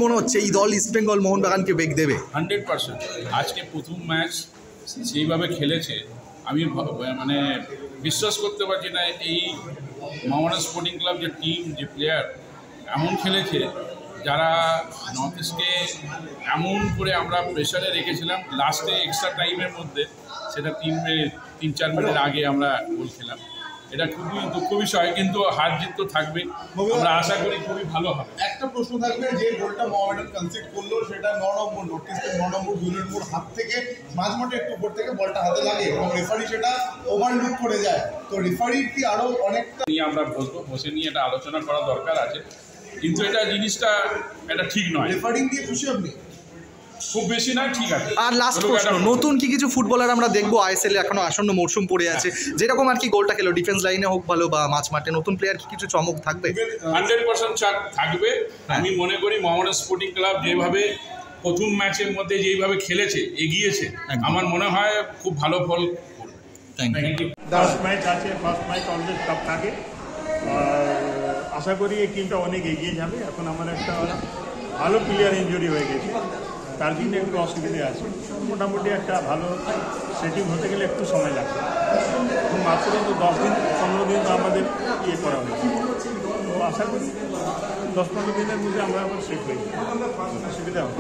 মনে হচ্ছে এই দল ইস্ট বেঙ্গল মোহনবাগানকে বেগ দেবে? 100%। আজকে প্রথম ম্যাচ সেইভাবে খেলেছে, আমি মানে বিশ্বাস করতে পারছি না এই মোহামেডান স্পোর্টিং ক্লাব যে টিম, যে প্লেয়ার এমন খেলেছে, যারা নর্থ ইস্টকে এমন করে আমরা প্রেশারে রেখেছিলাম। লাস্টে এক্সট্রা টাইমের মধ্যে সেটা 3-4 মিনিট আগে আমরা গোল খেলাম। এটা খুবই দুঃখ বিষয়, কিন্তু হার জিত তো থাকবে। আমরা আশা করি খুবই ভালো হবে। একটা প্রশ্ন থাকবে, যে গোলটা মোহামেডান কনসিড করলো সেটা 9 নম্বর নর্থ ইস্টের 9 নম্বর জুনের মোড় হাত থেকে মাঝমাঠে একটু উপর থেকে বলটা হাতে লাগে এবং রেফারি সেটা ওভারলুক করে যায়। তো রেফারির কি আরও অনেকটা নিয়ে আমরা বসে নিয়ে এটা আলোচনা করা দরকার আছে, কিন্তু এটা জিনিসটা এটা ঠিক নয়। রেফারিং দিয়ে খুশি আপনি? খুব বেশি নয়, ঠিক আছে। আর লাস্ট প্রশ্ন, নতুন কি কিছু ফুটবলার আমরা দেখবো আইএসএল এখনো আসন্ন মরশুম পড়ে আছে, যেরকম আর কি গোলটা খেলো ডিফেন্স লাইনে হোক ভালো বা মাঝমাঠে, নতুন প্লেয়ার কি কিছু চমক থাকবে? 100% থাকবে। আমি মনে করি মোহামেডান স্পোর্টিং ক্লাব যেভাবে প্রথম ম্যাচের মধ্যে যেইভাবে খেলেছে, এগিয়েছে, আমার মনে হয় খুব ভালো ফল করবে। Thank you. ফার্স্ট ম্যাচ আছে, ফার্স্ট ম্যাচ অলওয়েজ টাফ থাকে। আশা করি এই টিমটা অনেক এগিয়ে যাবে। এখন আমার একটা ভালো প্লেয়ার ইনজুরি হয়ে গেছে, তার জন্য একটু অসুবিধে আছে। মোটামুটি একটা ভালো সেটিং হতে গেলে একটু সময় লাগবে। এখন মাত্র তো 10-15 দিন তো আমাদের করা হয়েছে। তো আশা করি 10-15 দিনের মধ্যে আমরা আবার সেট হয়ে যাবো, অসুবিধা হবে।